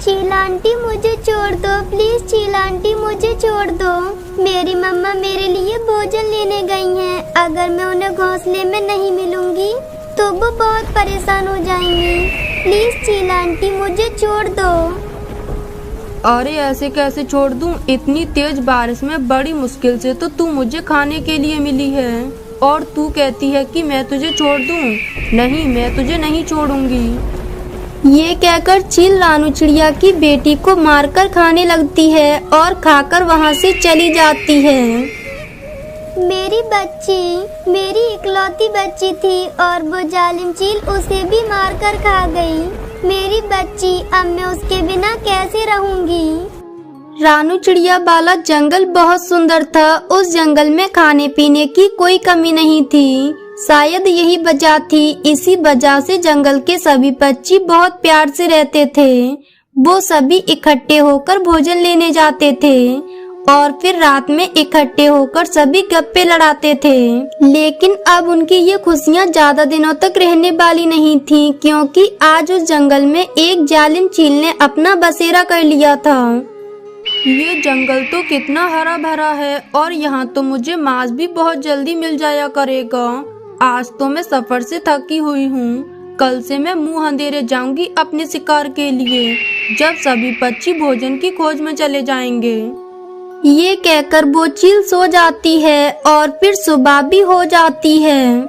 चील आंटी मुझे छोड़ दो प्लीज, चील आंटी मुझे छोड़ दो। मेरी मम्मा मेरे लिए भोजन लेने गई हैं। अगर मैं उन्हें घोंसले में नहीं मिलूंगी तो वो बहुत परेशान हो जाएंगी। प्लीज चील आंटी मुझे छोड़ दो। अरे ऐसे कैसे छोड़ दूं? इतनी तेज बारिश में बड़ी मुश्किल से तो तू मुझे खाने के लिए मिली है और तू कहती है कि मैं तुझे छोड़ दूं? नहीं, मैं तुझे नहीं छोड़ूंगी। ये कहकर चील रानू चिड़िया की बेटी को मारकर खाने लगती है और खाकर वहाँ से चली जाती है। मेरी बच्ची, मेरी इकलौती बच्ची थी और वो जालिम चील उसे भी मारकर खा गई। मेरी बच्ची, अब मैं उसके बिना कैसे रहूंगी। रानू चिड़िया वाला जंगल बहुत सुंदर था। उस जंगल में खाने पीने की कोई कमी नहीं थी। शायद यही वजह थी, इसी वजह से जंगल के सभी पक्षी बहुत प्यार से रहते थे। वो सभी इकट्ठे होकर भोजन लेने जाते थे और फिर रात में इकट्ठे होकर सभी गप्पे लड़ाते थे। लेकिन अब उनकी ये खुशियाँ ज्यादा दिनों तक रहने वाली नहीं थी, क्योंकि आज उस जंगल में एक जालिम चील ने अपना बसेरा कर लिया था। ये जंगल तो कितना हरा भरा है और यहाँ तो मुझे मांस भी बहुत जल्दी मिल जाया करेगा। आज तो मैं सफर से थकी हुई हूँ। कल से मैं मुंह अंधेरे जाऊंगी अपने शिकार के लिए, जब सभी पक्षी भोजन की खोज में चले जाएंगे। ये कहकर वो चील सो जाती है और फिर सुबह भी हो जाती है।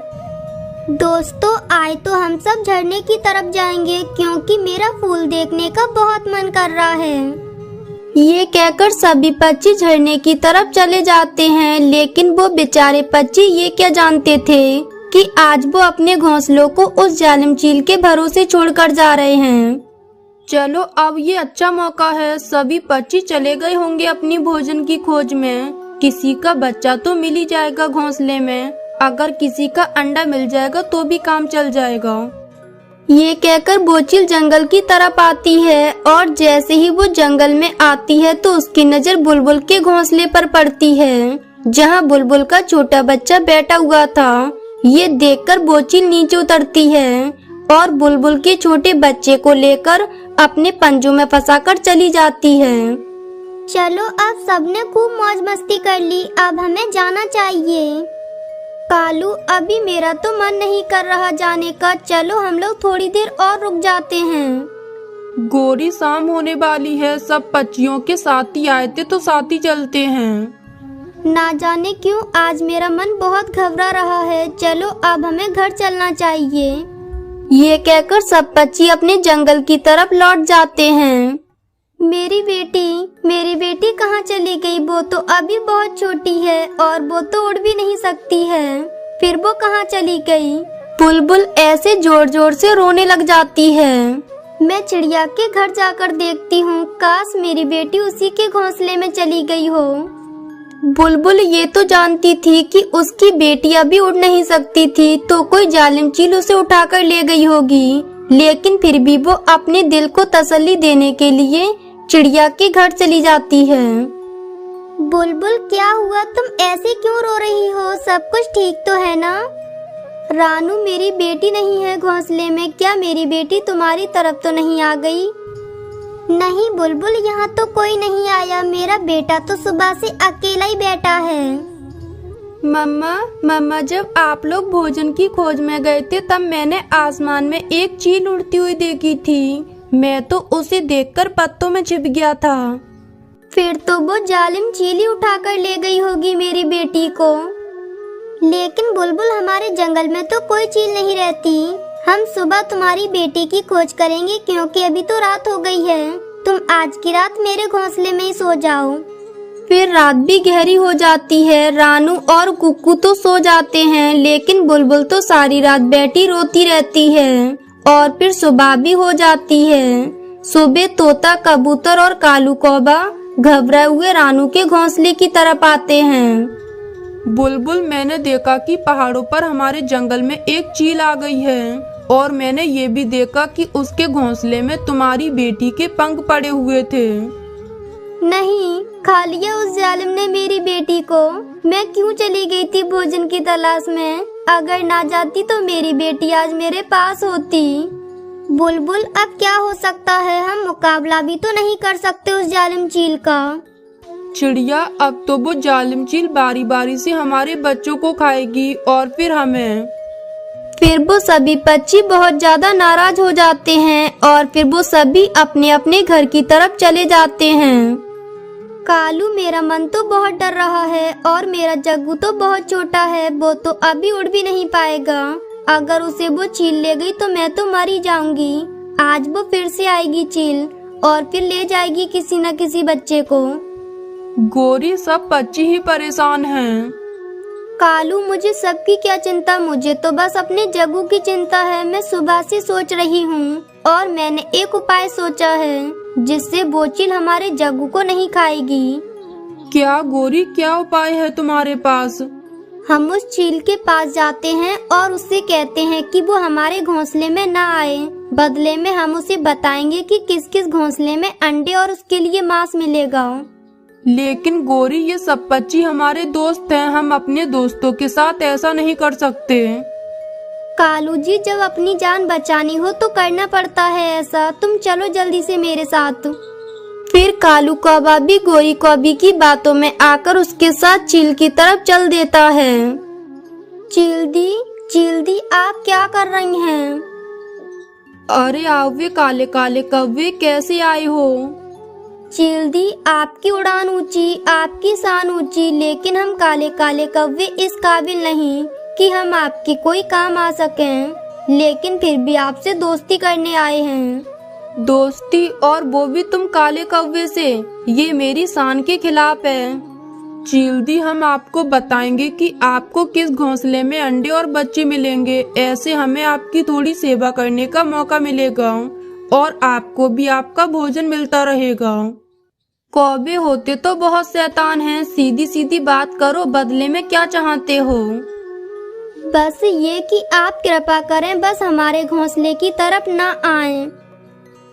दोस्तों, आए तो हम सब झरने की तरफ जाएंगे क्योंकि मेरा फूल देखने का बहुत मन कर रहा है। ये कहकर सभी पक्षी झरने की तरफ चले जाते हैं, लेकिन वो बेचारे पक्षी ये क्या जानते थे कि आज वो अपने घोंसलों को उस जालिम चील के भरोसे छोड़कर जा रहे हैं। चलो, अब ये अच्छा मौका है। सभी पक्षी चले गए होंगे अपनी भोजन की खोज में। किसी का बच्चा तो मिल ही जाएगा घोंसले में। अगर किसी का अंडा मिल जाएगा तो भी काम चल जाएगा। ये कहकर वो चील जंगल की तरफ आती है और जैसे ही वो जंगल में आती है तो उसकी नजर बुलबुल के घोंसले पर पड़ती है, जहाँ बुलबुल का छोटा बच्चा बैठा हुआ था। ये देखकर वो चील नीचे उतरती है और बुलबुल के छोटे बच्चे को लेकर अपने पंजों में फंसाकर चली जाती है। चलो, अब सबने खूब मौज मस्ती कर ली, अब हमें जाना चाहिए। कालू, अभी मेरा तो मन नहीं कर रहा जाने का। चलो हम लोग थोड़ी देर और रुक जाते हैं। गोरी, शाम होने वाली है। सब पक्षियों के साथ ही आए थे तो साथ ही चलते हैं। ना जाने क्यों आज मेरा मन बहुत घबरा रहा है। चलो, अब हमें घर चलना चाहिए। ये कहकर सब पक्षी अपने जंगल की तरफ लौट जाते हैं। मेरी बेटी कहाँ चली गई? वो तो अभी बहुत छोटी है और वो तो उड़ भी नहीं सकती है। फिर वो कहाँ चली गई? बुलबुल ऐसे जोर जोर से रोने लग जाती है। मैं चिड़िया के घर जाकर देखती हूँ। काश मेरी बेटी उसी के घोंसले में चली गई हो। बुलबुल ये तो जानती थी कि उसकी बेटी अभी उड़ नहीं सकती थी, तो कोई जालिम चील उसे उठाकर ले गई होगी। लेकिन फिर भी वो अपने दिल को तसल्ली देने के लिए चिड़िया के घर चली जाती है। बुलबुल, क्या हुआ? तुम ऐसे क्यों रो रही हो? सब कुछ ठीक तो है ना? रानू, मेरी बेटी नहीं है घोंसले में। क्या मेरी बेटी तुम्हारी तरफ तो नहीं आ गई? नहीं बुलबुल, यहाँ तो कोई नहीं आया। मेरा बेटा तो सुबह से अकेला ही बैठा है। मम्मा, जब आप लोग भोजन की खोज में गए थे तब मैंने आसमान में एक चील उड़ती हुई देखी थी। मैं तो उसे देखकर पत्तों में छिप गया था। फिर तो वो जालिम चील ही उठाकर ले गई होगी मेरी बेटी को। लेकिन बुलबुल, हमारे जंगल में तो कोई चील नहीं रहती। हम सुबह तुम्हारी बेटी की खोज करेंगे क्योंकि अभी तो रात हो गई है। तुम आज की रात मेरे घोंसले में ही सो जाओ। फिर रात भी गहरी हो जाती है। रानू और कुक्कू तो सो जाते हैं, लेकिन बुलबुल तो सारी रात बैठी रोती रहती है और फिर सुबह भी हो जाती है। सुबह तोता, कबूतर और कालू कौवा घबराए हुए रानू के घोंसले की तरफ आते हैं। बुलबुल, मैंने देखा कि पहाड़ों पर हमारे जंगल में एक चील आ गई है और मैंने ये भी देखा कि उसके घोंसले में तुम्हारी बेटी के पंख पड़े हुए थे। नहीं, खा लिया उस जालिम ने मेरी बेटी को। मैं क्यों चली गई थी भोजन की तलाश में? अगर ना जाती तो मेरी बेटी आज मेरे पास होती। बुलबुल अब क्या हो सकता है, हम मुकाबला भी तो नहीं कर सकते उस जालिम चील का। चिड़िया, अब तो वो जालिम चील बारी बारी से हमारे बच्चों को खाएगी और फिर हमें। फिर वो सभी पक्षी बहुत ज्यादा नाराज हो जाते हैं और फिर वो सभी अपने अपने घर की तरफ चले जाते हैं। कालू, मेरा मन तो बहुत डर रहा है और मेरा जग्गू तो बहुत छोटा है, वो तो अभी उड़ भी नहीं पाएगा। अगर उसे वो चील ले गई तो मैं तो मर ही जाऊंगी। आज वो फिर से आएगी चील और फिर ले जाएगी किसी न किसी बच्चे को। गोरी, सब पक्षी ही परेशान हैं। कालू, मुझे सबकी क्या चिंता, मुझे तो बस अपने जग्गू की चिंता है। मैं सुबह से सोच रही हूँ और मैंने एक उपाय सोचा है जिससे वो चील हमारे जग्गू को नहीं खाएगी। क्या गोरी, क्या उपाय है तुम्हारे पास? हम उस चील के पास जाते हैं और उससे कहते हैं कि वो हमारे घोंसले में ना आए। बदले में हम उसे बताएंगे कि किस किस घोंसले में अंडे और उसके लिए मांस मिलेगा। लेकिन गोरी, ये सब पक्षी हमारे दोस्त हैं, हम अपने दोस्तों के साथ ऐसा नहीं कर सकते। कालू जी, जब अपनी जान बचानी हो तो करना पड़ता है ऐसा। तुम चलो जल्दी से मेरे साथ। फिर कालू कौवा भी गोरी कौवी की बातों में आकर उसके साथ चील की तरफ चल देता है। चील दी, आप क्या कर रही हैं? अरे आओ काले काले कौवे, कैसे आए हो? चील दी, आपकी उड़ान ऊंची, आपकी शान ऊंची, लेकिन हम काले काले कौवे इस काबिल नहीं कि हम आपकी कोई काम आ सकें। लेकिन फिर भी आपसे दोस्ती करने आए हैं। दोस्ती, और वो भी तुम काले कौवे से? ये मेरी शान के खिलाफ है। चीलदी, हम आपको बताएंगे कि आपको किस घोंसले में अंडे और बच्चे मिलेंगे। ऐसे हमें आपकी थोड़ी सेवा करने का मौका मिलेगा और आपको भी आपका भोजन मिलता रहेगा। कौवे होते तो बहुत शैतान हैं, सीधी सीधी बात करो, बदले में क्या चाहते हो? बस ये कि आप कृपा करें, बस हमारे घोंसले की तरफ ना आएं।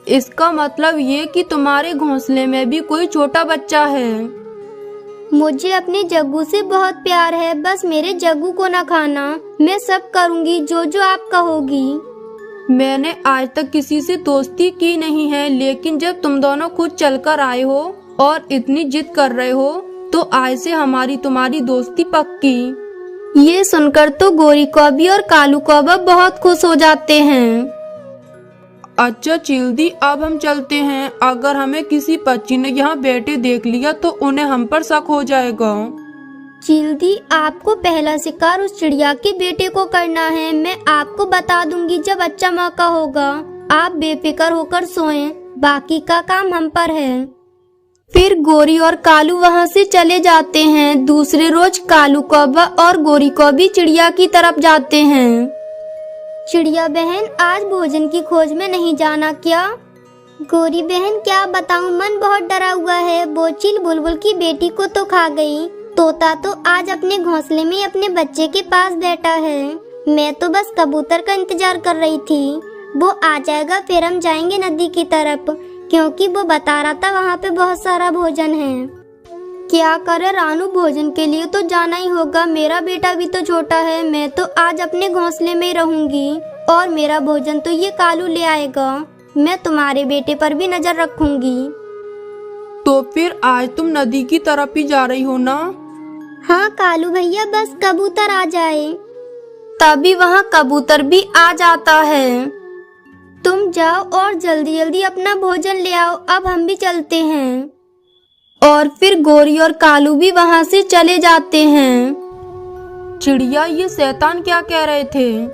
इसका मतलब ये कि तुम्हारे घोंसले में भी कोई छोटा बच्चा है। मुझे अपने जग्गू से बहुत प्यार है, बस मेरे जग्गू को ना खाना। मैं सब करूँगी जो जो आप कहोगी। मैंने आज तक किसी से दोस्ती की नहीं है, लेकिन जब तुम दोनों खुद चलकर आए हो और इतनी जिद कर रहे हो तो आज से हमारी तुम्हारी दोस्ती पक्की। ये सुनकर तो गोरी कौवी और कालू कौवा बहुत खुश हो जाते हैं। अच्छा चीलदी, अब हम चलते हैं। अगर हमें किसी पक्षी ने यहाँ बैठे देख लिया तो उन्हें हम पर शक हो जाएगा। चीलदी, आपको पहला शिकार उस चिड़िया के बेटे को करना है। मैं आपको बता दूंगी जब अच्छा मौका होगा। आप बेफिक्र होकर सोएं, बाकी का काम हम पर है। फिर गोरी और कालू वहाँ से चले जाते हैं। दूसरे रोज कालू कौवा और गोरी कौवी चिड़िया की तरफ जाते हैं। चिड़िया बहन, आज भोजन की खोज में नहीं जाना क्या? गोरी बहन, क्या बताऊं, मन बहुत डरा हुआ है। वो चील बुलबुल की बेटी को तो खा गई। तोता तो आज अपने घोंसले में अपने बच्चे के पास बैठा है। मैं तो बस कबूतर का इंतजार कर रही थी। वो आ जाएगा फिर हम जाएंगे नदी की तरफ, क्योंकि वो बता रहा था वहाँ पे बहुत सारा भोजन है। क्या करे रानू, भोजन के लिए तो जाना ही होगा। मेरा बेटा भी तो छोटा है। मैं तो आज अपने घोंसले में रहूंगी और मेरा भोजन तो ये कालू ले आएगा। मैं तुम्हारे बेटे पर भी नजर रखूंगी। तो फिर आज तुम नदी की तरफ ही जा रही हो ना? हाँ कालू भैया, बस कबूतर आ जाए। तभी वहाँ कबूतर भी आ जाता है। तुम जाओ और जल्दी जल्दी अपना भोजन ले आओ, अब हम भी चलते हैं। और फिर गोरी और कालू भी वहाँ से चले जाते हैं। चिड़िया, ये शैतान क्या कह रहे थे?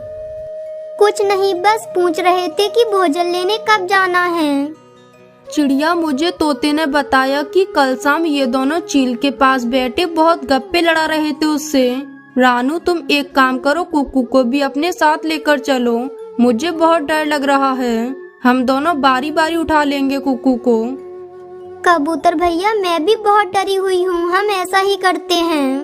कुछ नहीं, बस पूछ रहे थे कि भोजन लेने कब जाना है। चिड़िया, मुझे तोते ने बताया कि कल शाम ये दोनों चील के पास बैठे बहुत गप्पे लड़ा रहे थे उससे। रानू, तुम एक काम करो, कुकू को भी अपने साथ लेकर चलो। मुझे बहुत डर लग रहा है। हम दोनों बारी बारी उठा लेंगे कुकू को। कबूतर भैया, मैं भी बहुत डरी हुई हूँ, हम ऐसा ही करते हैं।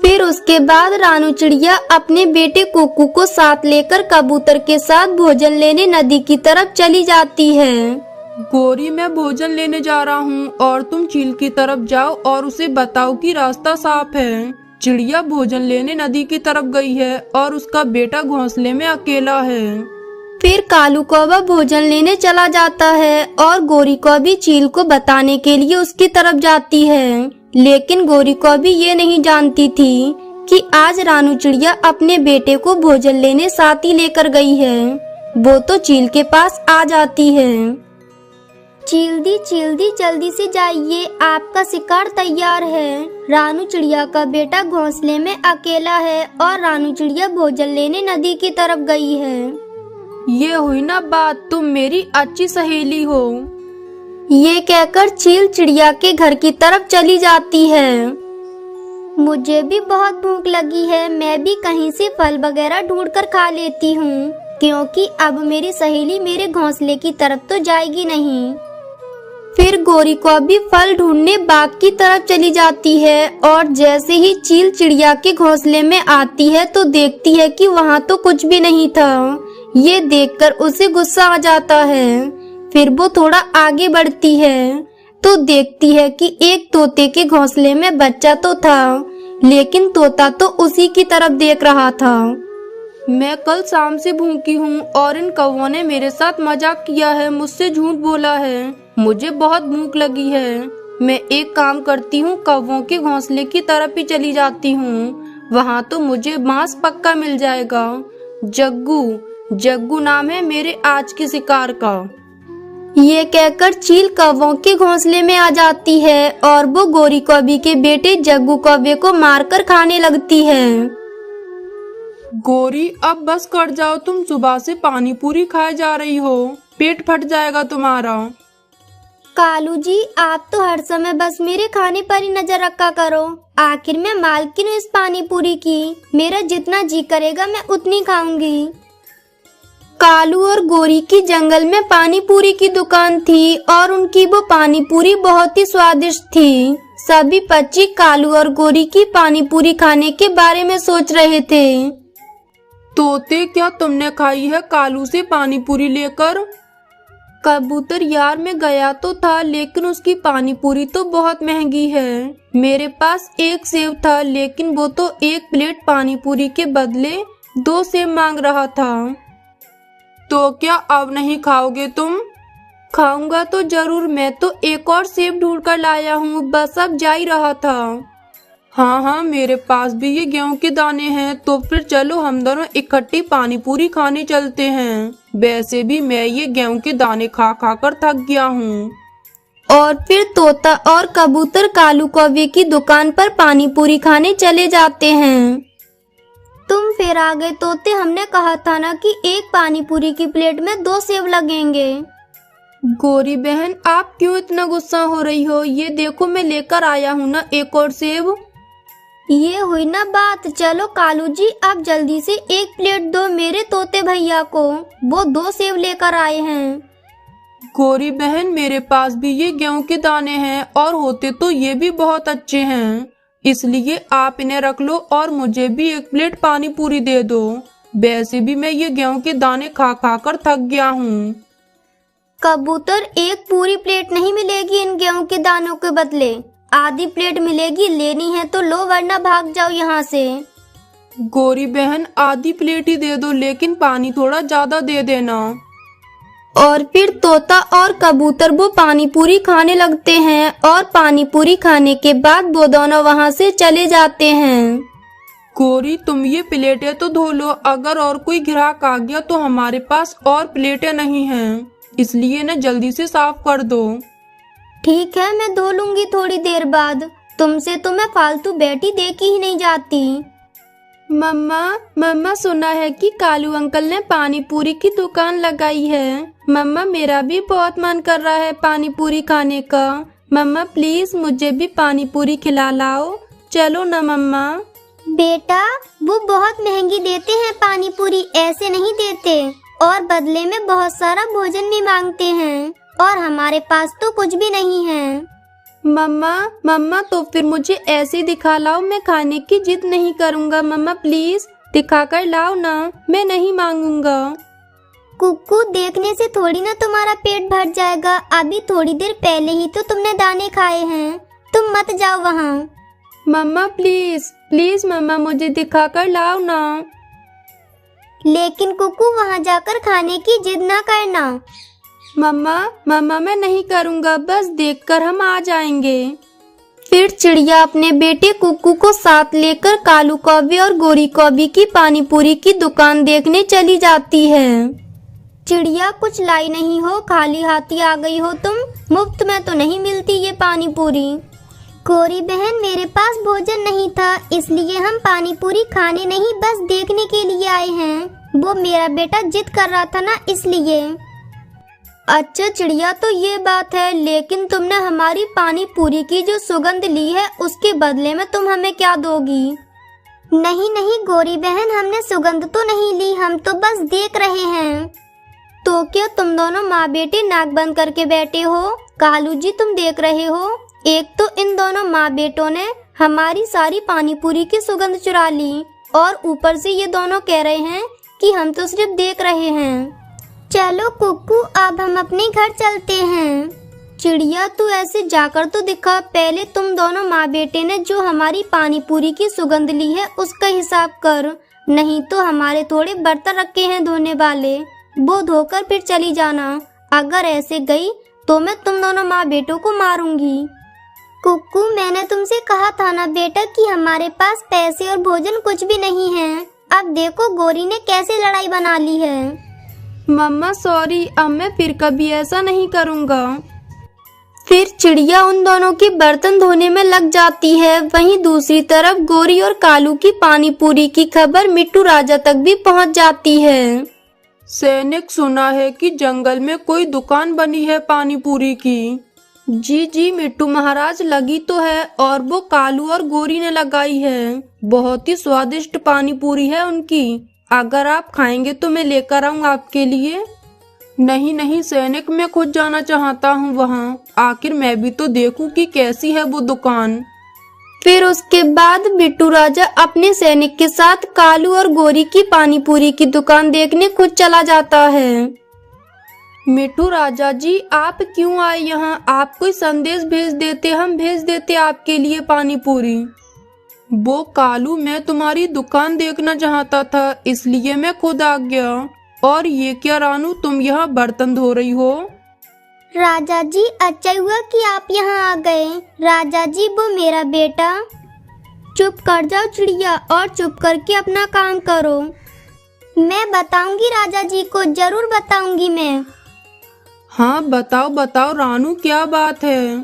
फिर उसके बाद रानू चिड़िया अपने बेटे कुकू को साथ लेकर कबूतर के साथ भोजन लेने नदी की तरफ चली जाती है। गोरी, मैं भोजन लेने जा रहा हूँ और तुम चील की तरफ जाओ और उसे बताओ कि रास्ता साफ है। चिड़िया भोजन लेने नदी की तरफ गई है और उसका बेटा घोंसले में अकेला है। फिर कालू कौवा भोजन लेने चला जाता है और गोरी कौवी चील को बताने के लिए उसकी तरफ जाती है। लेकिन गोरी कौवी ये नहीं जानती थी कि आज रानू चिड़िया अपने बेटे को भोजन लेने साथ ही लेकर गई है। वो तो चील के पास आ जाती है। चील दी जल्दी से जाइए, आपका शिकार तैयार है। रानू चिड़िया का बेटा घोंसले में अकेला है और रानू चिड़िया भोजन लेने नदी की तरफ गई है। ये हुई ना बात, तुम मेरी अच्छी सहेली हो। ये कहकर चील चिड़िया के घर की तरफ चली जाती है। मुझे भी बहुत भूख लगी है, मैं भी कहीं से फल वगैरह ढूंढ कर खा लेती हूँ, क्योंकि अब मेरी सहेली मेरे घोंसले की तरफ तो जाएगी नहीं। फिर गोरी कौवी फल ढूंढने बाग की तरफ चली जाती है और जैसे ही चील चिड़िया के घोंसले में आती है तो देखती है कि वहाँ तो कुछ भी नहीं था। ये देखकर उसे गुस्सा आ जाता है। फिर वो थोड़ा आगे बढ़ती है तो देखती है कि एक तोते के घोंसले में बच्चा तो था, लेकिन तोता तो उसी की तरफ देख रहा था। मैं कल शाम से भूखी हूँ और इन कौवों ने मेरे साथ मजाक किया है, मुझसे झूठ बोला है। मुझे बहुत भूख लगी है। मैं एक काम करती हूँ, कौवों के घोंसले की तरफ ही चली जाती हूँ। वहाँ तो मुझे मांस पक्का मिल जाएगा। जग्गू नाम है मेरे आज के शिकार का। ये कहकर चील कौवों के घोंसले में आ जाती है और वो गोरी कौवी के बेटे जग्गू कौवे को मारकर खाने लगती है। गोरी, अब बस कर जाओ, तुम सुबह से पानी पूरी खाए जा रही हो, पेट फट जाएगा तुम्हारा। कालू जी, आप तो हर समय बस मेरे खाने पर ही नजर रखा करो। आखिर मैं मालकिन हूँ इस पानी पूरी की, मेरा जितना जी करेगा मैं उतनी खाऊंगी। कालू और गोरी की जंगल में पानी पूरी की दुकान थी और उनकी वो पानी पूरी बहुत ही स्वादिष्ट थी। सभी पक्षी कालू और गोरी की पानी पूरी खाने के बारे में सोच रहे थे। तोते, क्या तुमने खाई है कालू से पानी पूरी लेकर? कबूतर, यार मैं गया तो था, लेकिन उसकी पानी पूरी तो बहुत महंगी है। मेरे पास एक सेब था, लेकिन वो तो एक प्लेट पानी पूरी के बदले 2 सेब मांग रहा था। तो क्या अब नहीं खाओगे तुम? खाऊंगा तो जरूर, मैं तो एक और सेब ढूंढ कर लाया हूँ, बस अब जा ही रहा था। हाँ, मेरे पास भी ये गेहूं के दाने हैं, तो फिर चलो हम दोनों इकट्ठी पानी पूरी खाने चलते हैं। वैसे भी मैं ये गेहूं के दाने खा खा कर थक गया हूँ। और फिर तोता और कबूतर कालू कौवे की दुकान पर पानी पूरी खाने चले जाते हैं। तुम फिर आ गए तोते, हमने कहा था ना कि एक पानी पूरी की प्लेट में 2 सेब लगेंगे। गोरी बहन, आप क्यों इतना गुस्सा हो रही हो? ये देखो मैं लेकर आया हूँ ना एक और सेब। ये हुई ना बात। चलो कालू जी, आप जल्दी से एक प्लेट दो मेरे तोते भैया को, वो 2 सेब लेकर आए हैं। गोरी बहन, मेरे पास भी ये गेहूं के दाने हैं और होते तो ये भी बहुत अच्छे हैं, इसलिए आप इन्हें रख लो और मुझे भी एक प्लेट पानी पूरी दे दो। वैसे भी मैं ये गेहूं के दाने खा खा कर थक गया हूँ। कबूतर, एक पूरी प्लेट नहीं मिलेगी इन गेहूं के दानों के बदले, आधी प्लेट मिलेगी। लेनी है तो लो, वरना भाग जाओ यहाँ से। गोरी बहन, आधी प्लेट ही दे दो, लेकिन पानी थोड़ा ज्यादा दे देना। और फिर तोता और कबूतर वो पानी पूरी खाने लगते हैं और पानी पूरी खाने के बाद वो दोनों वहाँ से चले जाते हैं। गोरी, तुम ये प्लेटें तो धो लो, अगर और कोई ग्राहक आ गया तो हमारे पास और प्लेटें नहीं हैं, इसलिए न जल्दी से साफ कर दो। ठीक है, मैं धो लूंगी थोड़ी देर बाद। तुमसे तो मैं फालतू बैठी देखी ही नहीं जाती। मम्मा सुना है कि कालू अंकल ने पानी पूरी की दुकान लगाई है। मम्मा, मेरा भी बहुत मन कर रहा है पानी पूरी खाने का। मम्मा प्लीज मुझे भी पानी पूरी खिला लाओ, चलो ना मम्मा। बेटा, वो बहुत महंगी देते हैं पानी पूरी, ऐसे नहीं देते, और बदले में बहुत सारा भोजन भी मांगते हैं, और हमारे पास तो कुछ भी नहीं है। मम्मा तो फिर मुझे ऐसे दिखा लाओ, मैं खाने की जिद नहीं करूँगा। मम्मा प्लीज दिखा कर लाओ ना, मैं नहीं मांगूंगा। कुक्कू, देखने से थोड़ी ना तुम्हारा पेट भर जाएगा, अभी थोड़ी देर पहले ही तो तुमने दाने खाए हैं, तुम मत जाओ वहाँ। मम्मा प्लीज मम्मा मुझे दिखा कर लाओ ना। लेकिन कुकू वहाँ जाकर खाने की जिद ना करना। मम्मा मम्मा मैं नहीं करूँगा, बस देखकर हम आ जाएंगे। फिर चिड़िया अपने बेटे कुकू को साथ लेकर कालू कौवे और गोरी कौवी की पानी पूरी की दुकान देखने चली जाती है। चिड़िया कुछ लाई नहीं हो, खाली हाथी आ गई हो तुम। मुफ्त में तो नहीं मिलती ये पानी पूरी। गोरी बहन मेरे पास भोजन नहीं था, इसलिए हम पानी पूरी खाने नहीं बस देखने के लिए आए हैं। वो मेरा बेटा जिद कर रहा था ना, इसलिए। अच्छा चिड़िया तो ये बात है, लेकिन तुमने हमारी पानी पूरी की जो सुगंध ली है उसके बदले में तुम हमें क्या दोगी? नहीं नहीं गोरी बहन, हमने सुगंध तो नहीं ली, हम तो बस देख रहे हैं। तो क्या तुम दोनों माँ बेटे नाक बंद करके बैठे हो? कालू जी तुम देख रहे हो, एक तो इन दोनों माँ बेटों ने हमारी सारी पानी पूरी की सुगंध चुरा ली और ऊपर से ये दोनों कह रहे हैं कि हम तो सिर्फ देख रहे हैं। चलो कुकू अब हम अपने घर चलते हैं। चिड़िया तू ऐसे जाकर तो दिखा, पहले तुम दोनों माँ बेटे ने जो हमारी पानी पूरी की सुगंध ली है उसका हिसाब कर, नहीं तो हमारे थोड़े बर्तन रखे हैं धोने वाले, वो धोकर फिर चली जाना। अगर ऐसे गई तो मैं तुम दोनों माँ बेटों को मारूंगी। कुकू मैंने तुमसे कहा था ना बेटा कि हमारे पास पैसे और भोजन कुछ भी नहीं है। अब देखो गोरी ने कैसे लड़ाई बना ली है। मम्मा सॉरी, अब मैं फिर कभी ऐसा नहीं करूँगा। फिर चिड़िया उन दोनों के बर्तन धोने में लग जाती है। वहीं दूसरी तरफ गोरी और कालू की पानी पूरी की खबर मिट्टू राजा तक भी पहुंच जाती है। सैनिक सुना है कि जंगल में कोई दुकान बनी है पानी पूरी की। जी जी मिट्टू महाराज, लगी तो है और वो कालू और गोरी ने लगाई है। बहुत ही स्वादिष्ट पानी पूरी है उनकी, अगर आप खाएंगे तो मैं लेकर आऊँ आपके लिए। नहीं नहीं सैनिक, मैं खुद जाना चाहता हूँ वहाँ, आखिर मैं भी तो देखूं कि कैसी है वो दुकान। फिर उसके बाद मिट्टू राजा अपने सैनिक के साथ कालू और गोरी की पानी पूरी की दुकान देखने खुद चला जाता है। मिट्टू राजा जी आप क्यों आए यहाँ? आप कोई संदेश भेज देते, हम भेज देते आपके लिए पानी पूरी। वो कालू मैं तुम्हारी दुकान देखना चाहता था, इसलिए मैं खुद आ गया। और ये क्या रानू, तुम यहाँ बर्तन धो रही हो? राजा जी अच्छा हुआ कि आप यहाँ आ गए। राजा जी वो मेरा बेटा। चुप कर जाओ चिड़िया और चुप करके अपना काम करो। मैं बताऊंगी राजा जी को, जरूर बताऊंगी मैं। हाँ बताओ बताओ रानू, क्या बात है?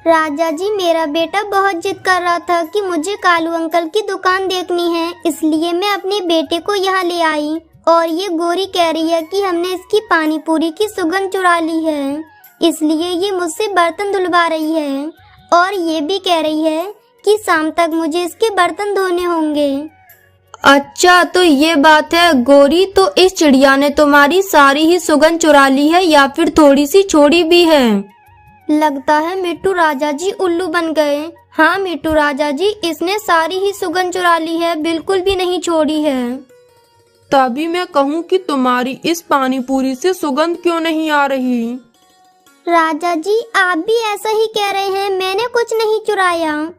राजा जी मेरा बेटा बहुत जिद कर रहा था कि मुझे कालू अंकल की दुकान देखनी है, इसलिए मैं अपने बेटे को यहाँ ले आई। और ये गोरी कह रही है कि हमने इसकी पानी पूरी की सुगंध चुरा ली है, इसलिए ये मुझसे बर्तन धुलवा रही है। और ये भी कह रही है कि शाम तक मुझे इसके बर्तन धोने होंगे। अच्छा तो ये बात है गोरी, तो इस चिड़िया ने तुम्हारी सारी ही सुगंध चुरा ली है या फिर थोड़ी सी छोड़ी भी है? लगता है मिट्टू राजा जी उल्लू बन गए। हाँ मिट्टू राजा जी, इसने सारी ही सुगंध चुरा ली है, बिल्कुल भी नहीं छोड़ी है। तभी मैं कहूँ कि तुम्हारी इस पानी पूरी से सुगंध क्यों नहीं आ रही? राजा जी आप भी ऐसा ही कह रहे हैं, मैंने कुछ नहीं चुराया।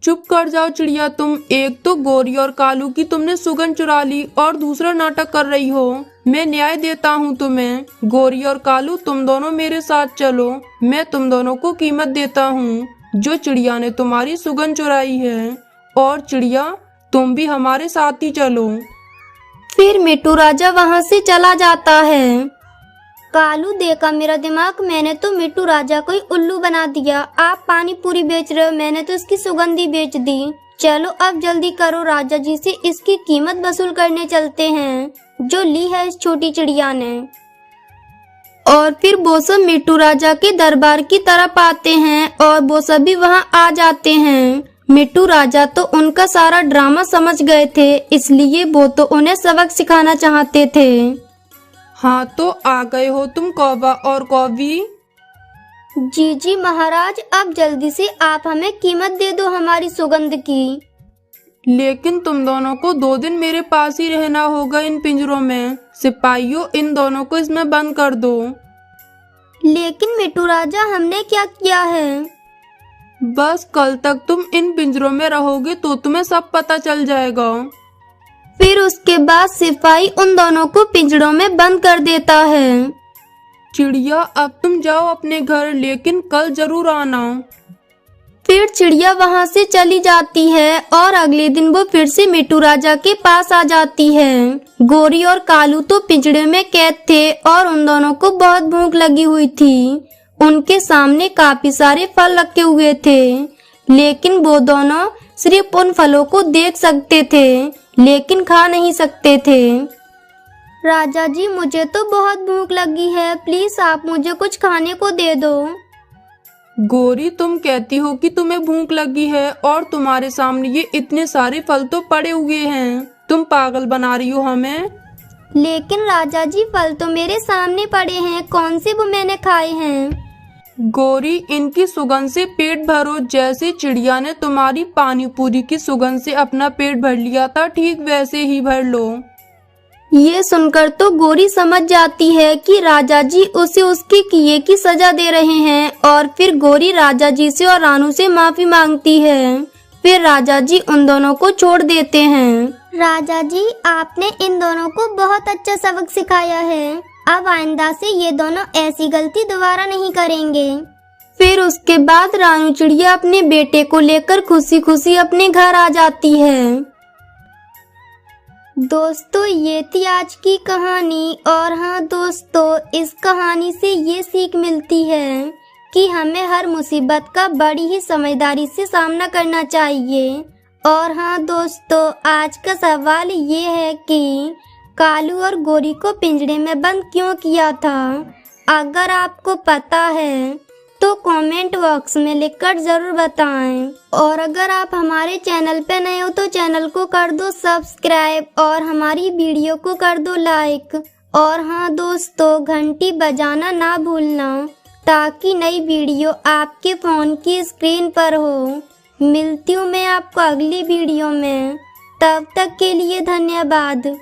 चुप कर जाओ चिड़िया तुम, एक तो गोरी और कालू की तुमने सुगंध चुरा ली और दूसरा नाटक कर रही हो। मैं न्याय देता हूँ तुम्हें। गोरी और कालू तुम दोनों मेरे साथ चलो, मैं तुम दोनों को कीमत देता हूँ जो चिड़िया ने तुम्हारी सुगंध चुराई है। और चिड़िया तुम भी हमारे साथ ही चलो। फिर मिट्टू राजा वहाँ से चला जाता है। कालू देखा मेरा दिमाग, मैंने तो मिट्टू राजा को ही उल्लू बना दिया। आप पानी पूरी बेच रहे हो, मैंने तो इसकी सुगंधी बेच दी। चलो अब जल्दी करो, राजा जी से इसकी कीमत वसूल करने चलते हैं जो ली है इस छोटी चिड़िया ने। और फिर वो सब मिट्टू राजा के दरबार की तरफ आते हैं और वो सभी वहाँ आ जाते हैं। मिट्टू राजा तो उनका सारा ड्रामा समझ गए थे, इसलिए वो तो उन्हें सबक सिखाना चाहते थे। हाँ तो आ गए हो तुम कौवा और कौवी। जी जी महाराज, अब जल्दी से आप हमें कीमत दे दो हमारी सुगंध की। लेकिन तुम दोनों को 2 दिन मेरे पास ही रहना होगा इन पिंजरों में। सिपाहियों इन दोनों को इसमें बंद कर दो। लेकिन मिट्टू राजा हमने क्या किया है? बस कल तक तुम इन पिंजरों में रहोगे तो तुम्हें सब पता चल जाएगा। फिर उसके बाद सिपाही उन दोनों को पिंजड़ों में बंद कर देता है। चिड़िया अब तुम जाओ अपने घर, लेकिन कल जरूर आना। फिर चिड़िया वहाँ से चली जाती है और अगले दिन वो फिर से मिट्टू राजा के पास आ जाती है। गोरी और कालू तो पिंजड़े में कैद थे और उन दोनों को बहुत भूख लगी हुई थी। उनके सामने काफी सारे फल रखे हुए थे, लेकिन वो दोनों सिर्फ उन फलों को देख सकते थे, लेकिन खा नहीं सकते थे। राजा जी, मुझे तो बहुत भूख लगी है, प्लीज आप मुझे कुछ खाने को दे दो। गोरी, तुम कहती हो कि तुम्हें भूख लगी है और तुम्हारे सामने ये इतने सारे फल तो पड़े हुए हैं। तुम पागल बना रही हो हमें। लेकिन राजा जी, फल तो मेरे सामने पड़े हैं, कौन से वो मैंने खाए हैं? गोरी, इनकी सुगंध से पेट भरो। जैसे चिड़िया ने तुम्हारी पानी पूरी की सुगंध से अपना पेट भर लिया था, ठीक वैसे ही भर लो। ये सुनकर तो गोरी समझ जाती है कि राजा जी उसे उसके किए की सजा दे रहे हैं और फिर गोरी राजा जी से और रानू से माफी मांगती है। फिर राजा जी उन दोनों को छोड़ देते हैं। राजा जी, आपने इन दोनों को बहुत अच्छा सबक सिखाया है। अब आइंदा से ये दोनों ऐसी गलती दोबारा नहीं करेंगे। फिर उसके बाद रानू चिड़िया अपने बेटे को लेकर खुशी खुशी अपने घर आ जाती है। दोस्तों, ये थी आज की कहानी। और हाँ दोस्तों, इस कहानी से ये सीख मिलती है कि हमें हर मुसीबत का बड़ी ही समझदारी से सामना करना चाहिए। और हाँ दोस्तों, आज का सवाल ये है कि कालू और गोरी को पिंजड़े में बंद क्यों किया था? अगर आपको पता है तो कमेंट बॉक्स में लिखकर जरूर बताएं। और अगर आप हमारे चैनल पे नए हो तो चैनल को कर दो सब्सक्राइब और हमारी वीडियो को कर दो लाइक। और हाँ दोस्तों, घंटी बजाना ना भूलना ताकि नई वीडियो आपके फोन की स्क्रीन पर हो। मिलती हूँ मैं आपको अगली वीडियो में, तब तक के लिए धन्यवाद।